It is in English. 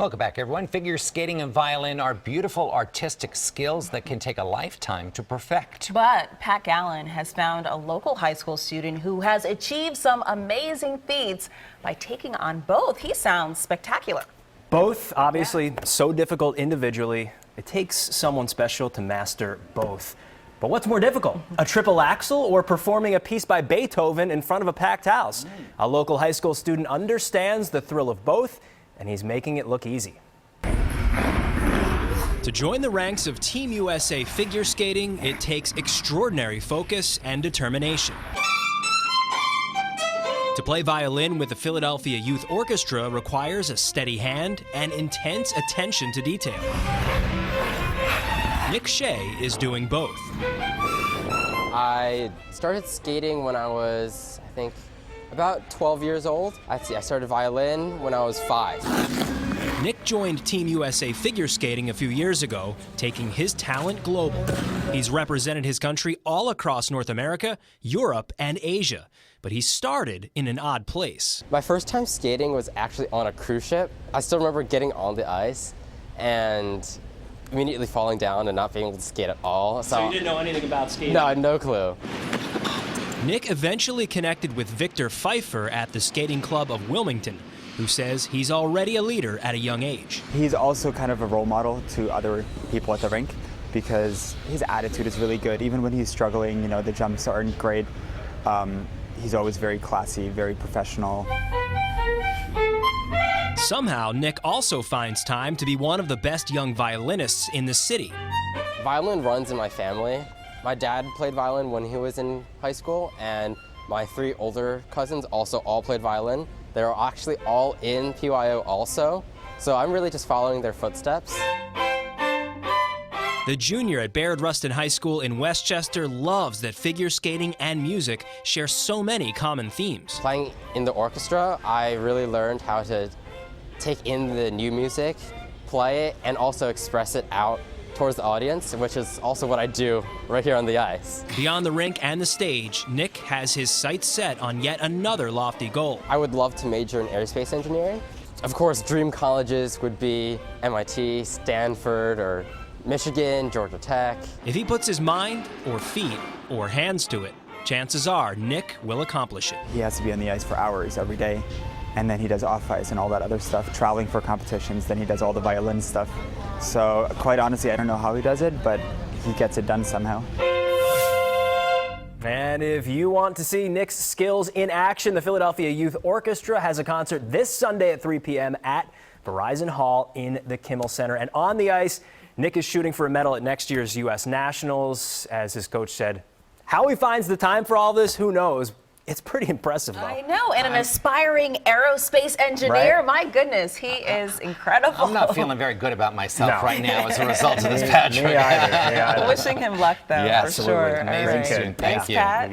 Welcome back, everyone. Figure skating and violin are beautiful artistic skills that can take a lifetime to perfect. But Pat Gallen has found a local high school student who has achieved some amazing feats by taking on both. He sounds spectacular. Both, obviously, so difficult individually. It takes someone special to master both. But what's more difficult, a triple axel or performing a piece by Beethoven in front of a packed house? A local high school student understands the thrill of both, and he's making it look easy. To join the ranks of Team USA figure skating, it takes extraordinary focus and determination. To play violin with the Philadelphia Youth Orchestra requires a steady hand and intense attention to detail. Nick Shea is doing both. I started skating when I was, I think, about 12 years old. I started violin when I was 5. Nick joined Team USA figure skating a few years ago, taking his talent global. He's represented his country all across North America, Europe, and Asia. But he started in an odd place. My first time skating was actually on a cruise ship. I still remember getting on the ice and immediately falling down and not being able to skate at all. So you didn't know anything about skating? No, I had no clue. Nick eventually connected with Victor Pfeiffer at the skating club of Wilmington, who says he's already a leader at a young age. He's also kind of a role model to other people at the rink because his attitude is really good. Even when he's struggling, you know, the jumps aren't great. He's always very classy, very professional. Somehow, Nick also finds time to be one of the best young violinists in the city. Violin runs in my family. My dad played violin when he was in high school, and my 3 older cousins also all played violin. They're actually all in PYO also, so I'm really just following their footsteps. The junior at Bayard Rustin High School in Westchester loves that figure skating and music share so many common themes. Playing in the orchestra, I really learned how to take in the new music, play it, and also express it out towards the audience, which is also what I do right here on the ice. Beyond the rink and the stage, Nick has his sights set on yet another lofty goal. I would love to major in aerospace engineering. Of course, dream colleges would be MIT, Stanford, or Michigan, Georgia Tech. If he puts his mind, or feet, or hands to it, chances are Nick will accomplish it. He has to be on the ice for hours every day, and then he does off ice and all that other stuff, traveling for competitions, then he does all the violin stuff. So quite honestly, I don't know how he does it, but he gets it done somehow. And if you want to see Nick's skills in action, the Philadelphia Youth Orchestra has a concert this Sunday at 3 p.m. at Verizon Hall in the Kimmel Center. And on the ice, Nick is shooting for a medal at next year's U.S. Nationals. As his coach said, how he finds the time for all this, who knows? It's pretty impressive, though. I know, and an aspiring aerospace engineer. Right? My goodness, he is incredible. I'm not feeling very good about myself right now as a result of this pageant. Wishing him luck, though, yes, for sure. Amazing student. Thank Thanks, you. Pat.